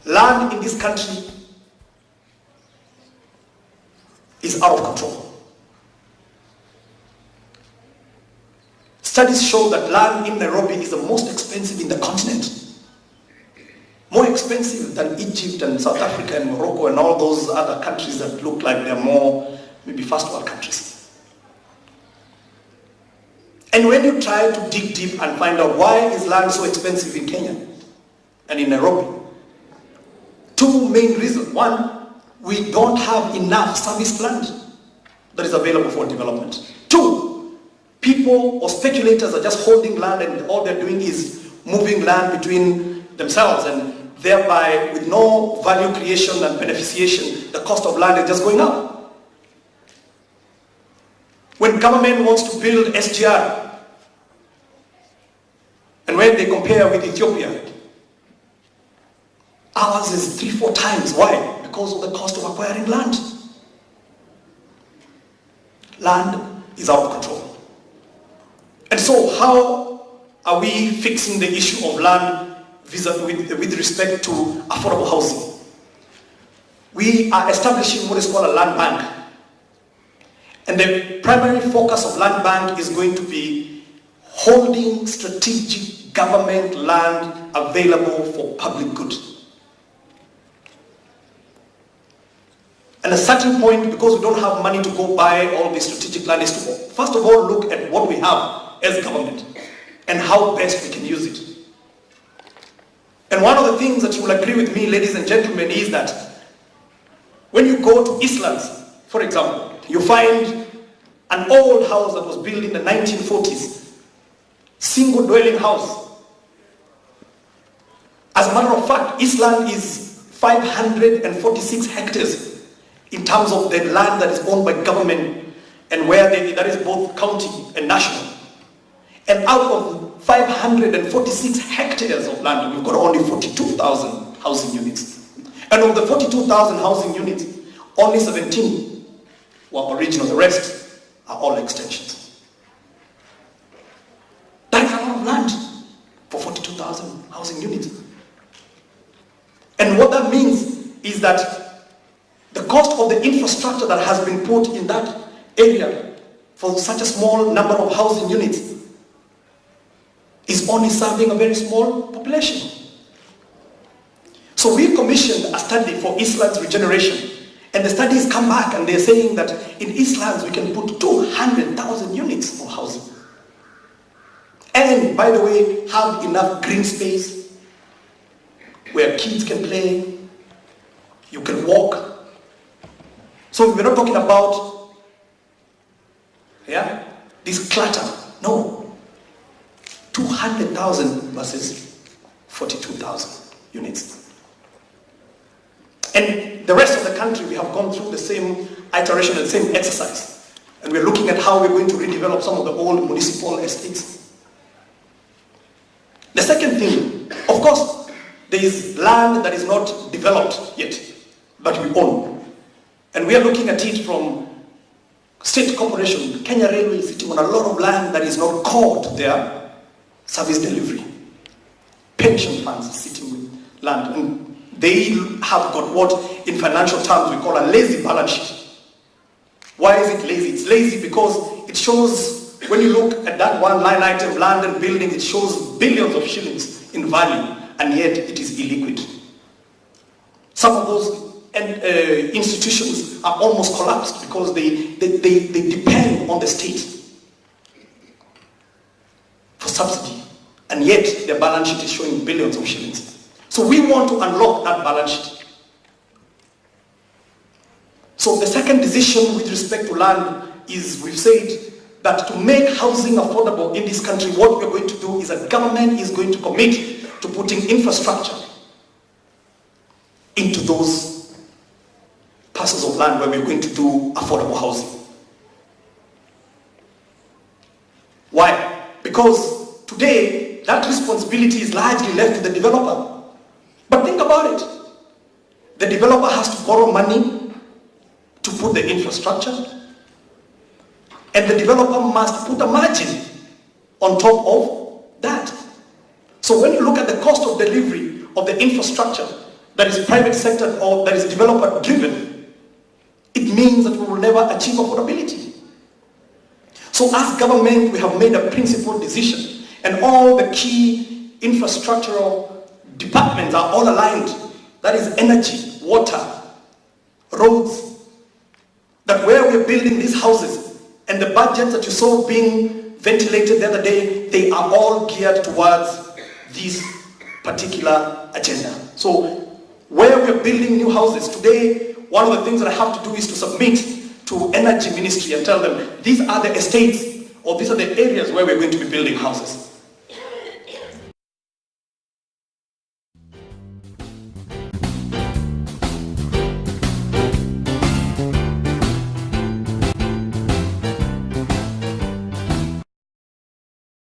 land in this country is out of control. Studies show that land in Nairobi is the most expensive in the continent. More expensive than Egypt and South Africa and Morocco and all those other countries that look like they're more maybe first world countries. And when you try to dig deep and find out why is land so expensive in Kenya and in Nairobi, two main reasons. One, we don't have enough service land that is available for development. Two, people or speculators are just holding land and all they're doing is moving land between themselves, and thereby with no value creation and beneficiation, the cost of land is just going up. When government wants to build SGR, and when they compare with Ethiopia, ours is 3-4 times. Why? Because of the cost of acquiring land. Land is out of control. And so how are we fixing the issue of land with respect to affordable housing? We are establishing what is called a land bank. And the primary focus of land bank is going to be holding strategic government land available for public good. And a certain point, because we don't have money to go buy all this strategic land, is to first of all look at what we have as government and how best we can use it. And one of the things that you will agree with me, ladies and gentlemen, is that when you go to Eastlands, for example, you find an old house that was built in the 1940s, single dwelling house. As a matter of fact, Eastland is 546 hectares in terms of the land that is owned by government and where that is both county and national. And out of 546 hectares of land, we've got only 42,000 housing units. And of the 42,000 housing units, only 17 were original. The rest are all extensions. That is a lot of land for 42,000 housing units. And what that means is that the cost of the infrastructure that has been put in that area for such a small number of housing units is only serving a very small population. So we commissioned a study for Eastlands regeneration, and the studies come back and they're saying that in Eastlands we can put 200,000 units of housing. And by the way, have enough green space where kids can play, you can walk. So we're not talking about this clutter. No. 200,000 versus 42,000 units. And the rest of the country, we have gone through the same iteration and the same exercise. And we're looking at how we're going to redevelop some of the old municipal estates. The second thing, of course, there is land that is not developed yet, but we own. And we are looking at it from state corporation. Kenya Railway is sitting on a lot of land that is not core to their service delivery. Pension funds sitting with land, and they have got what in financial terms we call a lazy balance sheet. Why is it lazy? It's lazy because it shows, when you look at that one line item, land and buildings, it shows billions of shillings in value, and yet it is illiquid. Some of those institutions are almost collapsed because they depend on the state for subsidy, and yet their balance sheet is showing billions of shillings. So we want to unlock that balance sheet. So the second decision with respect to land is, we've said that to make housing affordable in this country, what we're going to do is a government is going to commit to putting infrastructure into those parcels of land where we're going to do affordable housing. Why? Because today, that responsibility is largely left to the developer. But think about it. The developer has to borrow money to put the infrastructure, and the developer must put a margin on top of that. So when you look at the cost of delivery of the infrastructure, that is private sector or that is developer driven, it means that we will never achieve affordability. So as government, we have made a principled decision, and all the key infrastructural departments are all aligned. That is energy, water, roads, that where we're building these houses and the budgets that you saw being ventilated the other day, they are all geared towards this particular agenda. So where we're building new houses today, one of the things that I have to do is to submit to Energy Ministry and tell them these are the estates or these are the areas where we're going to be building houses.